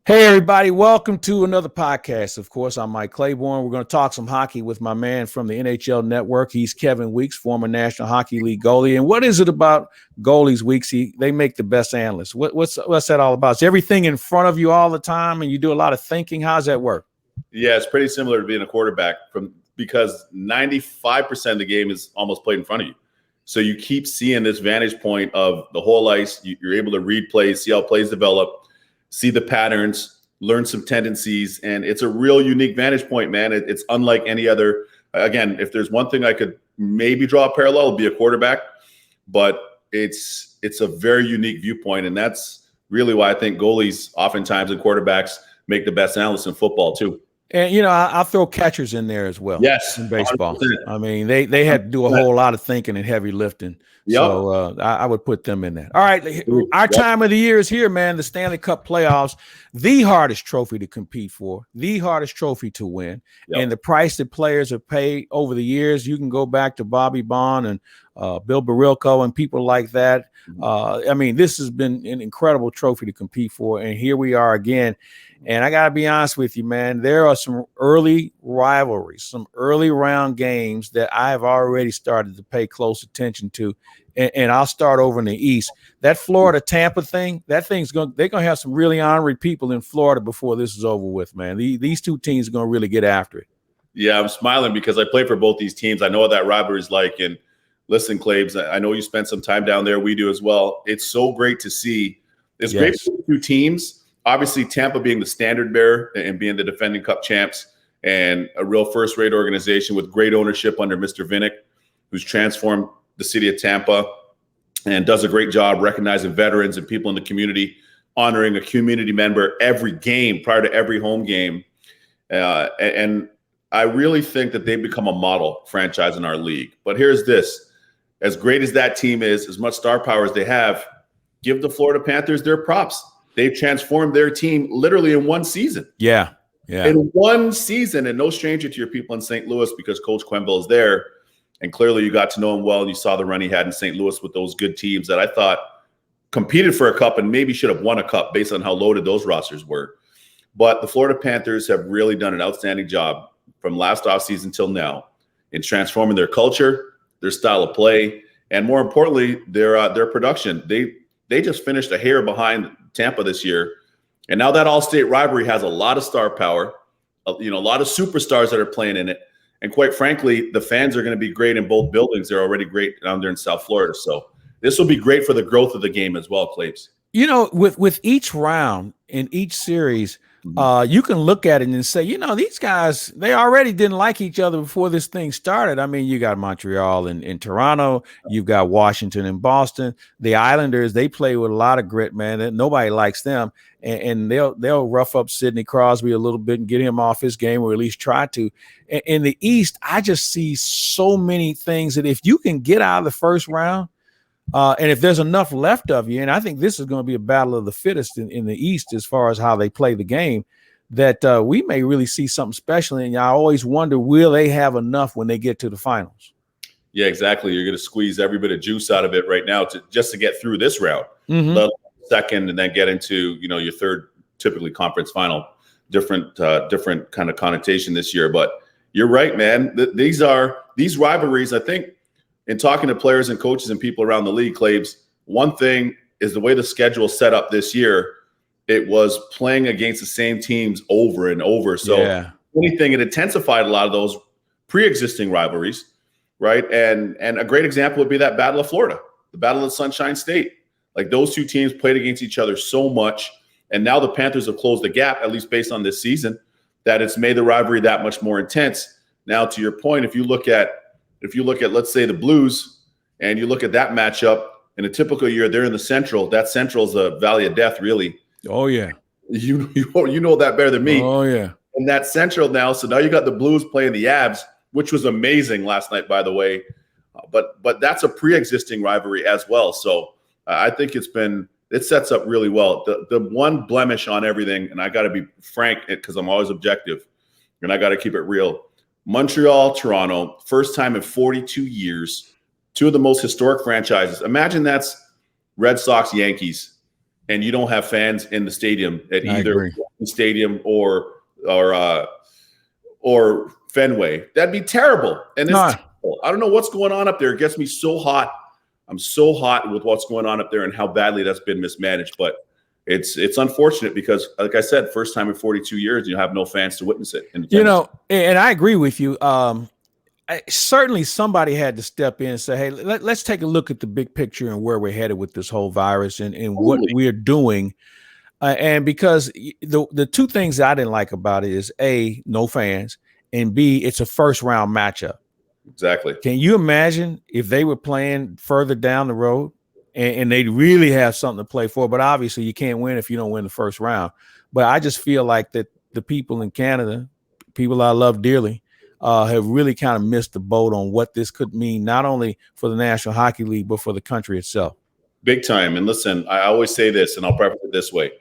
Hey, everybody. Welcome to another podcast. Of course, I'm Mike Claiborne. We're going to talk some hockey with my man from the NHL Network. He's Kevin Weeks, former National Hockey League goalie. And what is it about goalies, Weeks? They make the best analysts. What's that all about? Is everything in front of you all the time and you do a lot of thinking? How's that work? Yeah, it's pretty similar to being a quarterback because 95% of the game is almost played in front of you. So you keep seeing this vantage point of the whole ice. You're able to read plays, see how plays develop, see the patterns, learn some tendencies, and it's a real unique vantage point, man. It's unlike any other. Again, if there's one thing I could maybe draw a parallel, it'd be a quarterback, but it's a very unique viewpoint, and that's really why I think goalies oftentimes and quarterbacks make the best analysts in football too. And, I'll throw catchers in there as well. Yes. In baseball. 100%. I mean, they had to do a whole lot of thinking and heavy lifting. Yep. So I would put them in there. All right. Our time of the year is here, man. The Stanley Cup playoffs, the hardest trophy to compete for, the hardest trophy to win. Yep. And the price that players have paid over the years, you can go back to Bobby Bond and Bill Barilko and people like that. I mean, this has been an incredible trophy to compete for. And here we are again. And I got to be honest with you, man, there are some early rivalries, some early round games that I have already started to pay close attention to. And I'll start over in the East. That Florida-Tampa thing, they're going to have some really ornery people in Florida before this is over with, man. These two teams are going to really get after it. Yeah, I'm smiling because I play for both these teams. I know what that rivalry is like. And listen, Claibs, I know you spent some time down there. We do as well. It's so great to see. It's great for the two teams. Obviously, Tampa being the standard bearer and being the defending Cup champs and a real first-rate organization with great ownership under Mr. Vinnick, who's transformed the city of Tampa and does a great job recognizing veterans and people in the community, honoring a community member every game prior to every home game. And I really think that they've become a model franchise in our league. But here's this. As great as that team is, as much star power as they have, give the Florida Panthers their props. They've transformed their team literally in one season. Yeah. In one season, and no stranger to your people in St. Louis because Coach Quenneville is there. And clearly you got to know him well, and you saw the run he had in St. Louis with those good teams that I thought competed for a cup and maybe should have won a cup based on how loaded those rosters were. But the Florida Panthers have really done an outstanding job from last offseason till now in transforming their culture, their style of play, and more importantly, their production. They just finished a hair behind Tampa this year. And now that all-state rivalry has a lot of star power, a lot of superstars that are playing in it. And quite frankly, the fans are going to be great in both buildings. They're already great down there in South Florida. So this will be great for the growth of the game as well, Claibs. With each round in each series, you can look at it and say, these guys, they already didn't like each other before this thing started. I mean, you got Montreal and Toronto, you've got Washington and Boston. The Islanders, they play with a lot of grit, man. Nobody likes them. And they'll rough up Sidney Crosby a little bit and get him off his game, or at least try to. In the East, I just see so many things that if you can get out of the first round, and if there's enough left of you, and I think this is going to be a battle of the fittest in the East as far as how they play the game, that we may really see something special. And I always wonder, will they have enough when they get to the finals? Yeah, exactly. You're going to squeeze every bit of juice out of it right now just to get through this round. Mm-hmm. Second, and then get into your third, typically conference final. Different kind of connotation this year, but you're right, man. These rivalries. I think in talking to players and coaches and people around the league, Claibs, one thing is the way the schedule set up this year. It was playing against the same teams over and over. So anything, it intensified a lot of those pre-existing rivalries, right? And a great example would be that Battle of Florida, the Battle of Sunshine State. Like those two teams played against each other so much, and now the Panthers have closed the gap, at least based on this season, that it's made the rivalry that much more intense. Now, to your point, if you look at let's say the Blues, and you look at that matchup in a typical year, they're in the Central. That Central is a valley of death, really. Oh yeah, you know that better than me. Oh yeah, and that Central now. So now you got the Blues playing the Avs, which was amazing last night, by the way. But that's a pre-existing rivalry as well. So I think it sets up really well. The one blemish on everything, and I got to be frank because I'm always objective, and I got to keep it real. Montreal, Toronto, first time in 42 years, two of the most historic franchises. Imagine that's Red Sox, Yankees, and you don't have fans in the stadium at either Stadium or Fenway. That'd be terrible. And it's terrible. I don't know what's going on up there. It gets me so hot. I'm so hot with what's going on up there and how badly that's been mismanaged. But it's unfortunate because, like I said, first time in 42 years, you have no fans to witness it. And I agree with you. Certainly somebody had to step in and say, hey, let's take a look at the big picture and where we're headed with this whole virus and what we're doing. And because the two things that I didn't like about it is A, no fans, and B, it's a first round matchup. Exactly. Can you imagine if they were playing further down the road and they really have something to play for? But obviously you can't win if you don't win the first round. But I just feel like that the people in Canada, people I love dearly, have really kind of missed the boat on what this could mean, not only for the National Hockey League, but for the country itself. Big time. And listen, I always say this, and I'll preface it this way.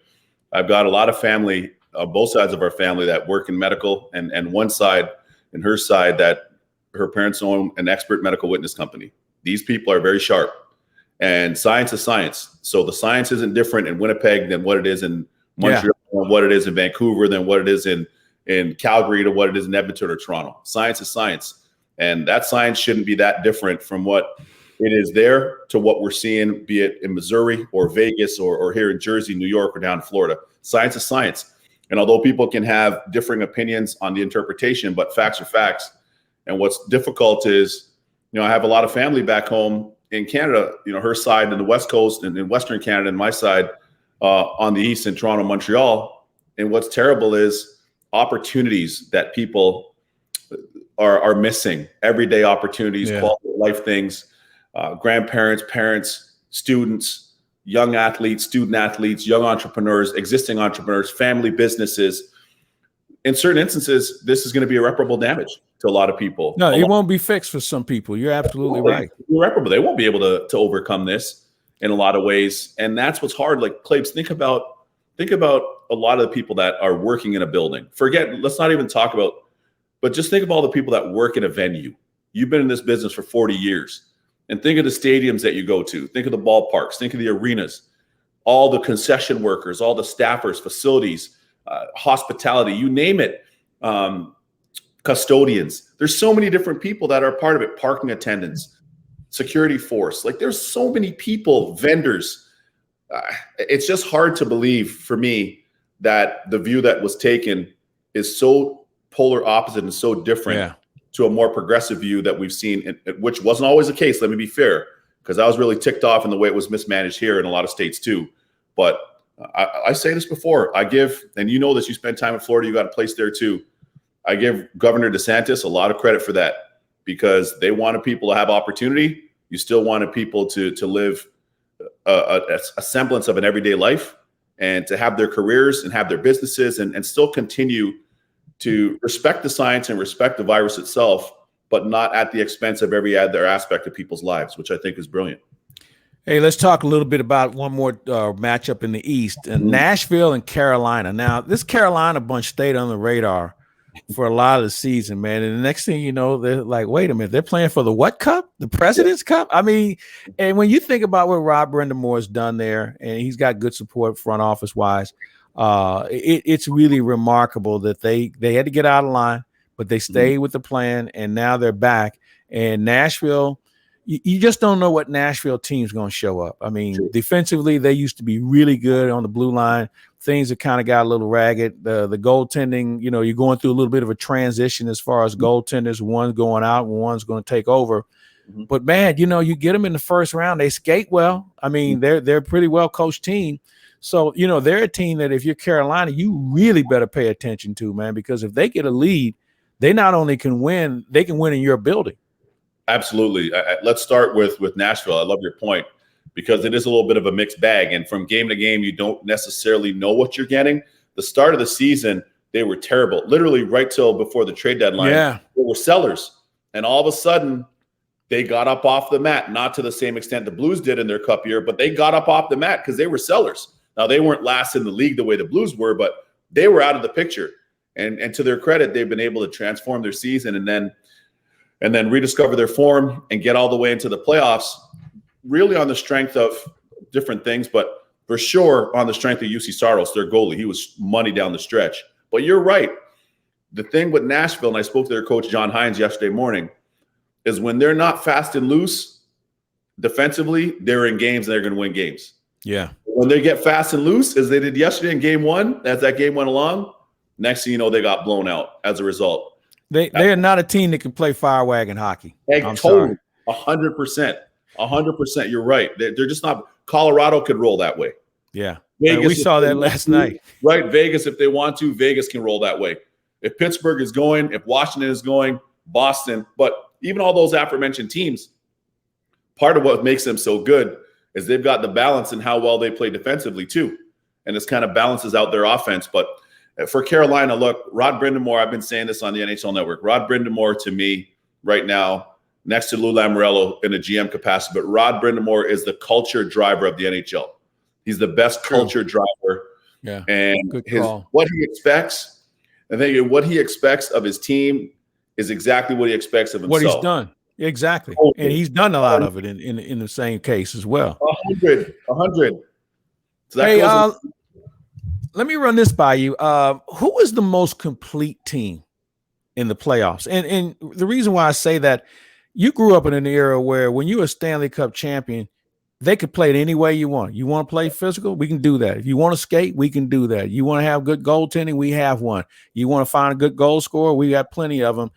I've got a lot of family, both sides of our family that work in medical, and one side and her side that her parents own an expert medical witness company. These people are very sharp, and science is science. So the science isn't different in Winnipeg than what it is in Montreal, and what it is in Vancouver, than what it is in Calgary to what it is in Edmonton or Toronto. Science is science. And that science shouldn't be that different from what it is there to what we're seeing, be it in Missouri or Vegas or here in Jersey, New York, or down in Florida. Science is science. And although people can have differing opinions on the interpretation, but facts are facts. And what's difficult is, I have a lot of family back home in Canada, her side in the West Coast and in Western Canada, and my side on the East in Toronto, Montreal. And what's terrible is opportunities that people are missing, everyday opportunities, quality of life things, grandparents, parents, students, young athletes, student athletes, young entrepreneurs, existing entrepreneurs, family businesses. In certain instances, this is going to be irreparable damage to a lot of people. No, it won't be fixed for some people. You're absolutely right. Irreparable. They won't be able to overcome this in a lot of ways. And that's what's hard. Like, Claibs, think about a lot of the people that are working in a building. Let's not even talk about, but just think of all the people that work in a venue. You've been in this business for 40 years. And think of the stadiums that you go to. Think of the ballparks. Think of the arenas. All the concession workers, all the staffers, facilities, hospitality, you name it. Custodians. There's so many different people that are part of it. Parking attendants, security force. Like, there's so many people, vendors. It's just hard to believe for me that the view that was taken is so polar opposite and so different to a more progressive view that we've seen, which wasn't always the case. Let me be fair, because I was really ticked off in the way it was mismanaged here in a lot of states too. But I say this before, I give, and you know this, you spend time in Florida, you got a place there too. I give Governor DeSantis a lot of credit for that, because they wanted people to have opportunity. You still wanted people to live a semblance of an everyday life and to have their careers and have their businesses and still continue to respect the science and respect the virus itself, but not at the expense of every other aspect of people's lives, which I think is brilliant. Hey, let's talk a little bit about one more matchup in the East, Nashville and Carolina. Now, this Carolina bunch stayed on the radar for a lot of the season, man. And the next thing you know, they're like, wait a minute, they're playing for the what cup? The President's Cup? I mean, and when you think about what Rob Brindamore has done there, and he's got good support front office wise, it's really remarkable that they had to get out of line, but they stayed with the plan, and now they're back. And Nashville, you just don't know what Nashville team's going to show up. I mean, defensively, they used to be really good on the blue line. Things have kind of got a little ragged. The goaltending, you're going through a little bit of a transition as far as goaltenders. One's going out and one's going to take over. But, man, you get them in the first round. They skate well. I mean, they're a pretty well-coached team. So, they're a team that if you're Carolina, you really better pay attention to, man, because if they get a lead, they not only can win, they can win in your building. Absolutely. Let's start with Nashville. I love your point, because it is a little bit of a mixed bag. And from game to game, you don't necessarily know what you're getting. The start of the season, they were terrible. Literally right till before the trade deadline, they were sellers. And all of a sudden, they got up off the mat, not to the same extent the Blues did in their cup year, but they got up off the mat because they were sellers. Now, they weren't last in the league the way the Blues were, but they were out of the picture. And to their credit, they've been able to transform their season and then rediscover their form and get all the way into the playoffs, really on the strength of different things. But for sure on the strength of UC Saros, their goalie. He was money down the stretch. But you're right. The thing with Nashville, and I spoke to their coach, John Hines, yesterday morning, is when they're not fast and loose defensively, they're in games and they're going to win games. Yeah. When they get fast and loose, as they did yesterday in game one, as that game went along, next thing you know, they got blown out as a result. They are not a team that can play fire wagon hockey. I'm totally, sorry. 100%. 100%. You're right. They're just not – Colorado could roll that way. Yeah. Vegas, we saw that last night. Right. Vegas, if they want to, Vegas can roll that way. If Pittsburgh is going, if Washington is going, Boston. But even all those aforementioned teams, part of what makes them so good is they've got the balance in how well they play defensively too. And this kind of balances out their offense. But for Carolina, look, Rod Brindamore, I've been saying this on the NHL Network. Rod Brindamore, to me, right now, next to Lou Lamoriello in a GM capacity, but Rod Brindamore is the culture driver of the NHL. He's the best culture driver. Yeah. And what he expects, I think what he expects of his team is exactly what he expects of himself. What he's done. Exactly. And he's done a lot of it in the same case as well. 100. So hey, let me run this by you. Who is the most complete team in the playoffs? And the reason why I say that, you grew up in an era where when you were a Stanley Cup champion, they could play it any way you want. You want to play physical? We can do that. If you want to skate, we can do that. You want to have good goaltending? We have one. You want to find a good goal scorer? We got plenty of them.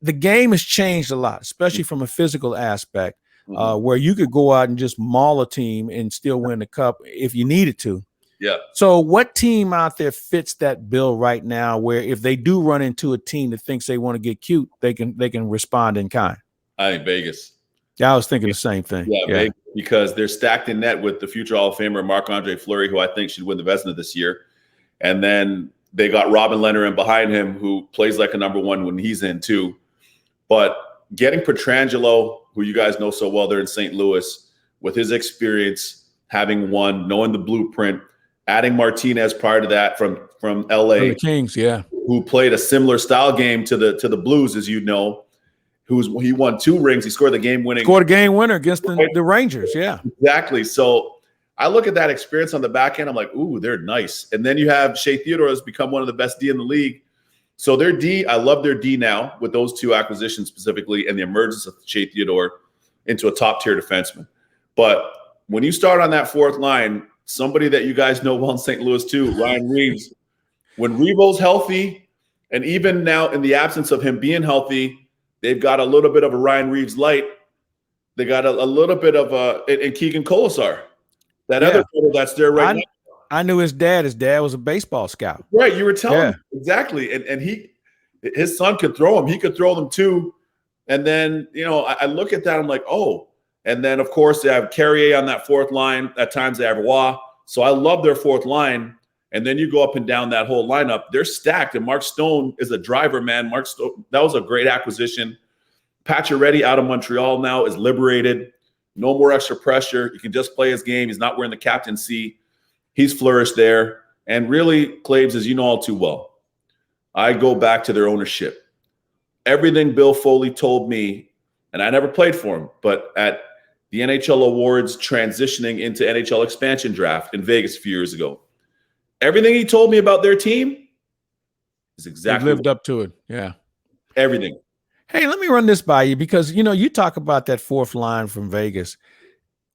The game has changed a lot, especially from a physical aspect, where you could go out and just maul a team and still win the cup if you needed to. Yeah. So what team out there fits that bill right now where if they do run into a team that thinks they want to get cute, they can respond in kind? I think Vegas. Yeah, I was thinking the same thing. Yeah. Vegas, because they're stacked in net with the future Hall of Famer Marc-Andre Fleury, who I think should win the Vezina this year. And then they got Robin Lehner in behind him, who plays like a number one when he's in too. But getting Pietrangelo, who you guys know so well there in St. Louis, with his experience, having won, knowing the blueprint, adding Martinez prior to that from LA, the Kings, yeah, who played a similar style game to the Blues, as you know, he won 2 rings. He scored a game winner against the Rangers, yeah, exactly. So I look at that experience on the back end. I'm like, ooh, they're nice. And then you have Shea Theodore has become one of the best D in the league. So their D, I love their D now with those 2 acquisitions specifically and the emergence of Shea Theodore into a top-tier defenseman. But when you start on that 4th line, somebody that you guys know well in St. Louis too, Ryan Reeves, when Revo's healthy, and even now in the absence of him being healthy, they've got a little bit of a Ryan Reeves light. They got a little bit of and Keegan Colasar, that other player that's there right now. I knew his dad. His dad was a baseball scout. Right, you were telling me. Exactly. And his son could throw him. He could throw them too. And then, I look at that, I'm like, oh. And then, of course, they have Carrier on that 4th line. At times they have Roy. So I love their 4th line. And then you go up and down that whole lineup. They're stacked. And Mark Stone is a driver, man. Mark Stone, that was a great acquisition. Pacioretty out of Montreal now is liberated. No more extra pressure. He can just play his game. He's not wearing the captaincy. He's flourished there. And really, Claibs, as you know all too well, I go back to their ownership. Everything Bill Foley told me, and I never played for him, but at the NHL Awards transitioning into NHL expansion draft in Vegas a few years ago, everything he told me about their team is exactly lived up to it. Yeah. Everything. Hey, let me run this by you because, you talk about that 4th line from Vegas.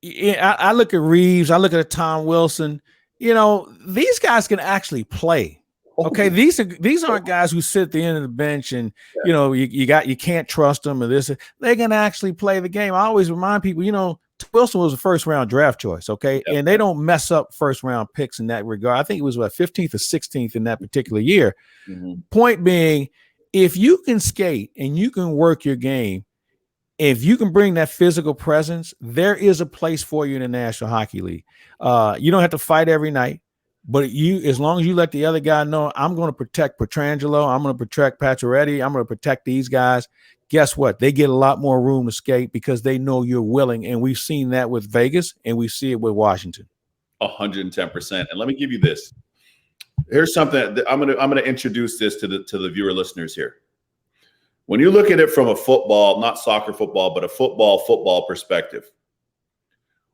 I look at Reeves. I look at Tom Wilson. These guys can actually play. Okay, these aren't guys who sit at the end of the bench and you can't trust them or this. They can actually play the game. I always remind people, Wilson was a 1st round draft choice. Okay, yep. And they don't mess up 1st round picks in that regard. I think it was 15th or 16th in that particular year. Mm-hmm. Point being, if you can skate and you can work your game, if you can bring that physical presence, there is a place for you in the National Hockey League. You don't have to fight every night. But as long as you let the other guy know, I'm going to protect Pietrangelo, I'm going to protect Pacioretty, I'm going to protect these guys, guess what? They get a lot more room to skate because they know you're willing. And we've seen that with Vegas, and we see it with Washington. 110%. And let me give you this. Here's something that I'm going to introduce this to the viewer listeners here. When you look at it from a football, not soccer football, but a football perspective,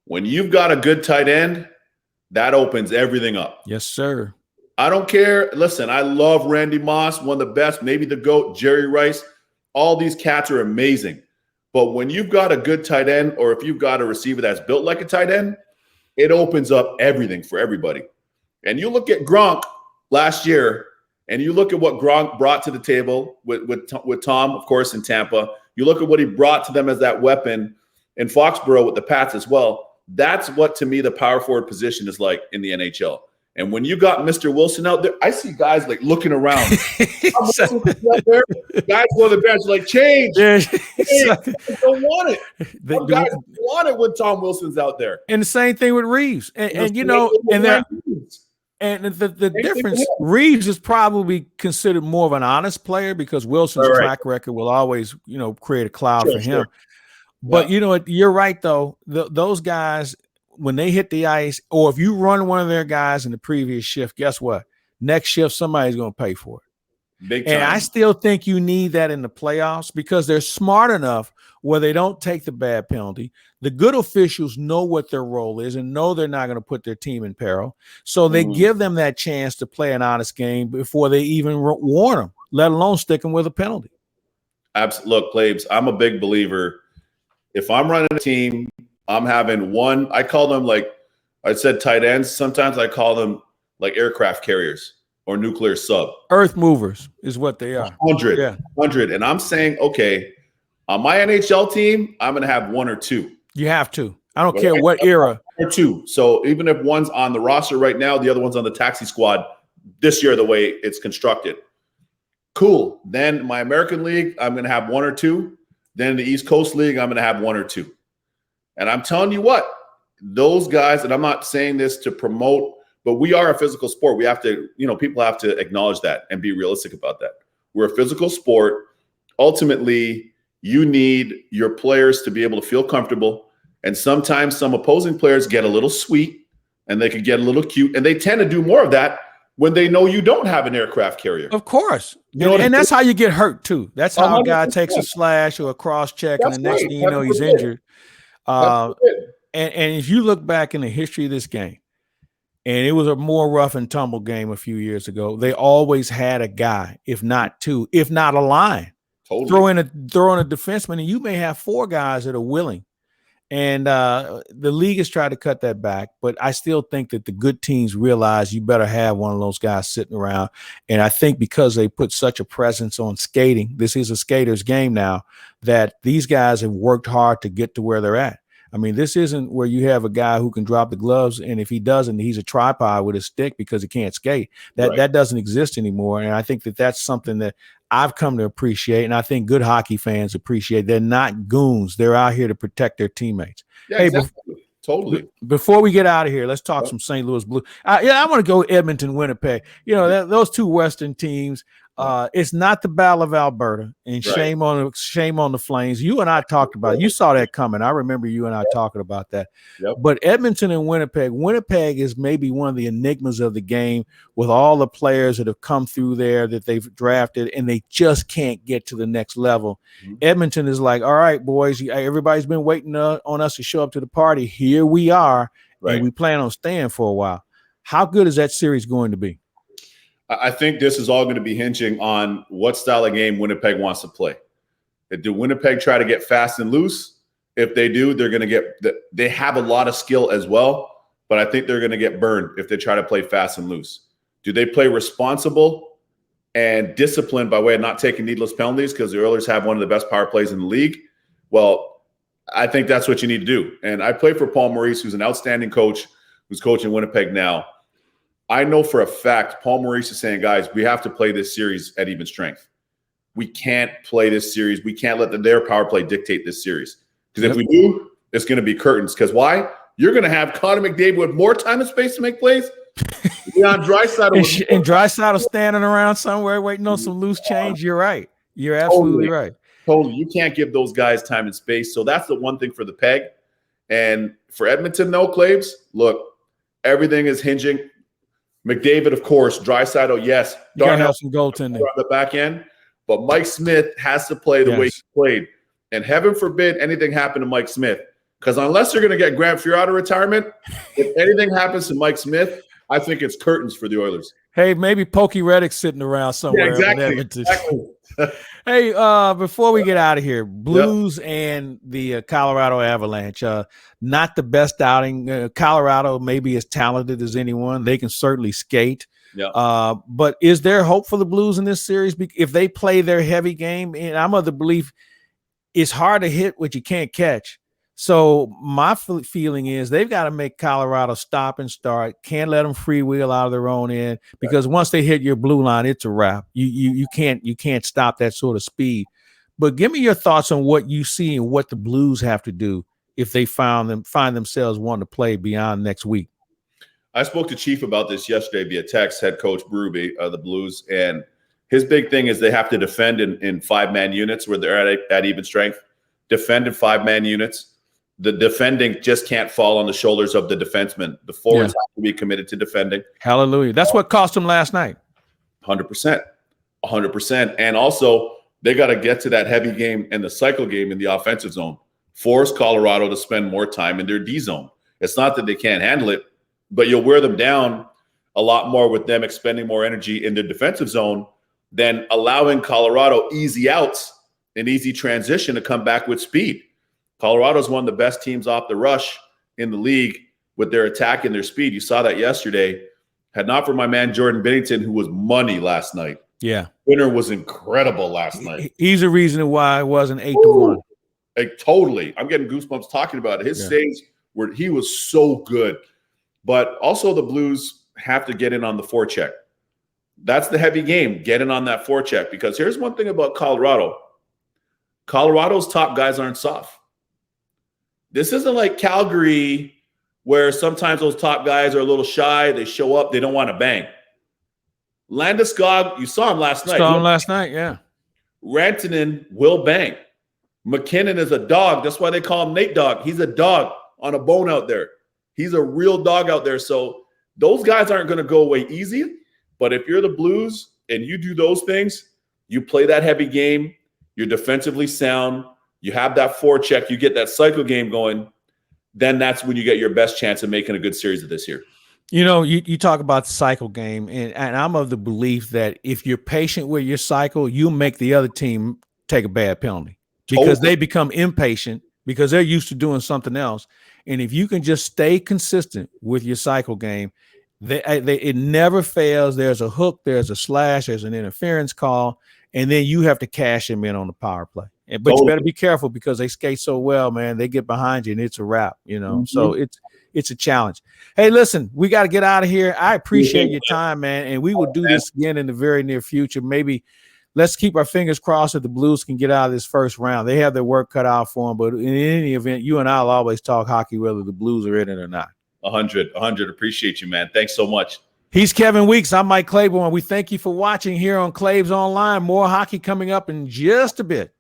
when you've got a good tight end, that opens everything up. Yes, sir. I don't care. Listen, I love Randy Moss, one of the best, maybe the GOAT, Jerry Rice. All these cats are amazing. But when you've got a good tight end, or if you've got a receiver that's built like a tight end, it opens up everything for everybody. And you look at Gronk last year, and you look at what Gronk brought to the table with Tom, of course, in Tampa. You look at what he brought to them as that weapon in Foxborough with the Pats as well. That's what, to me, the power forward position is like in the NHL. And when you got Mr. Wilson out there, I see guys like looking around. Guys on the bench like, change. They don't want it. Guys don't want it when Tom Wilson's out there. And the same thing with Reeves. And you know, and the difference, Reeves is probably considered more of an honest player because Wilson's track record will always, you know, create a cloud for him. But you know, you're right though. Those guys, when they hit the ice, or if you run one of their guys in the previous shift, guess what? Next shift, somebody's going to pay for it. Big time. And I still think you need that in the playoffs because they're smart enough where they don't take the bad penalty. The good officials know what their role is and know they're not going to put their team in peril. So they give them that chance to play an honest game before they even warn them, let alone stick them with a penalty. Absolutely. Look, Claibs, I'm a big believer. If I'm running a team, I'm having one. I call them, like I said, tight ends. Sometimes I call them like aircraft carriers or nuclear sub. Earth movers is what they are. 100. And I'm saying, okay, on my NHL team, I'm going to have one or two. You have to. I don't care what era. Or two. So even if one's on the roster right now, the other one's on the taxi squad this year, the way it's constructed. Cool. Then my American League, I'm going to have one or two. Then the East Coast League, I'm going to have one or two. And I'm telling you what, those guys, and I'm not saying this to promote, but we are a physical sport. We have to, you know, people have to acknowledge that and be realistic about that. We're a physical sport. Ultimately, you need your players to be able to feel comfortable. And sometimes some opposing players get a little sweet and they could get a little cute. And they tend to do more of that when they know you don't have an aircraft carrier. Of course. You know, and that's how you get hurt too. That's how a guy takes a slash or a cross check and the next thing you know, he's injured. And if you look back in the history of this game, and it was a more rough and tumble game a few years ago, they always had a guy, if not two, if not a line. Totally. Throw in a defenseman, and you may have four guys that are willing. And the league has tried to cut that back, but I still think that the good teams realize you better have one of those guys sitting around. And I think because they put such a presence on skating, this is a skater's game now, that these guys have worked hard to get to where they're at. I mean, this isn't where you have a guy who can drop the gloves, and if he doesn't, he's a tripod with a stick because he can't skate. That doesn't exist anymore, and I think that that's something that I've come to appreciate, and I think good hockey fans appreciate. They're not goons. They're out here to protect their teammates. Yeah, hey, exactly. Totally. Before we get out of here, let's talk some St. Louis Blues. I want to go Edmonton, Winnipeg. You know, those two Western teams. It's not the Battle of Alberta, and shame on the Flames. You and I talked about it. You saw that coming. I remember you and I talking about that. But Edmonton and Winnipeg is maybe one of the enigmas of the game with all the players that have come through there that they've drafted, and they just can't get to the next level. Edmonton is like, all right, boys, everybody's been waiting on us to show up to the party. Here we are, and we plan on staying for a while. How good is that series going to be? I think this is all going to be hinging on what style of game Winnipeg wants to play. Do Winnipeg try to get fast and loose? If they do, they're going to they have a lot of skill as well, but I think they're going to get burned if they try to play fast and loose. Do they play responsible and disciplined by way of not taking needless penalties because the Oilers have one of the best power plays in the league? Well, I think that's what you need to do. And I play for Paul Maurice, who's an outstanding coach, who's coaching Winnipeg now. I know for a fact Paul Maurice is saying, guys, we have to play this series at even strength. We can't play this series. We can't let their power play dictate this series. Because if we do, it's going to be curtains. Because why? You're going to have Connor McDavid with more time and space to make plays. Beyond Draisaitl. And Draisaitl standing around somewhere waiting on some loose change. You're right. You're absolutely right. Totally. You can't give those guys time and space. So that's the one thing for the Peg. And for Edmonton, though, Claibs, look, everything is hinging. McDavid, of course. Draisaitl, yes. You got to have some goaltending on the back end. But Mike Smith has to play the way he played. And heaven forbid anything happen to Mike Smith, Because unless they're going to get Grant Fuhr out of retirement, if anything happens to Mike Smith, I think it's curtains for the Oilers. Hey, maybe Pokey Reddick's sitting around somewhere. Yeah, exactly. Hey, before we get out of here, Blues and the Colorado Avalanche, not the best outing. Colorado may be as talented as anyone. They can certainly skate. Yeah. But is there hope for the Blues in this series? If they play their heavy game, and I'm of the belief it's hard to hit what you can't catch. So my feeling is they've got to make Colorado stop and start. Can't let them freewheel out of their own end, because once they hit your blue line, it's a wrap. You can't stop that sort of speed. But give me your thoughts on what you see and what the Blues have to do if they find themselves wanting to play beyond next week. I spoke to Chief about this yesterday via text, head coach Berube of the Blues, and his big thing is they have to defend in 5-man units where they're at even strength. Defend in 5-man units. The defending just can't fall on the shoulders of the defensemen. The forwards have to be committed to defending. Hallelujah. That's what cost them last night. 100%. 100%. And also, they got to get to that heavy game and the cycle game in the offensive zone. Force Colorado to spend more time in their D zone. It's not that they can't handle it, but you'll wear them down a lot more with them expending more energy in the defensive zone than allowing Colorado easy outs and easy transition to come back with speed. Colorado's one of the best teams off the rush in the league with their attack and their speed. You saw that yesterday. Had not for my man Jordan Binnington, who was money last night. Yeah. Winner was incredible last night. He's the reason why it wasn't 8-1. Like, totally. I'm getting goosebumps talking about it. His saves were, he was so good. But also the Blues have to get in on the forecheck. That's the heavy game. Get in on that forecheck, because here's one thing about Colorado. Colorado's top guys aren't soft. This isn't like Calgary, where sometimes those top guys are a little shy. They show up. They don't want to bang. Landeskog, you saw him last night. Saw him last night, yeah. Rantanen will bang. McKinnon is a dog. That's why they call him Nate Dogg. He's a dog on a bone out there. He's a real dog out there. So those guys aren't going to go away easy. But if you're the Blues and you do those things, you play that heavy game, you're defensively sound, you have that forecheck, you get that cycle game going, then that's when you get your best chance of making a good series of this year. You know, you talk about the cycle game, and I'm of the belief that if you're patient with your cycle, you'll make the other team take a bad penalty, because they become impatient because they're used to doing something else. And if you can just stay consistent with your cycle game, it never fails. There's a hook, there's a slash, there's an interference call, and then you have to cash them in on the power play. But you better be careful, because they skate so well, man. They get behind you and it's a wrap, you know. Mm-hmm. So it's a challenge. Hey, listen, we got to get out of here. I appreciate your time, man, and we will do this again in the very near future. Maybe let's keep our fingers crossed that the Blues can get out of this first round. They have their work cut out for them, but in any event, you and I will always talk hockey, whether the Blues are in it or not. 100. Appreciate you, man. Thanks so much. He's Kevin Weeks. I'm Mike Claiborne. We thank you for watching here on Claibs Online. More hockey coming up in just a bit.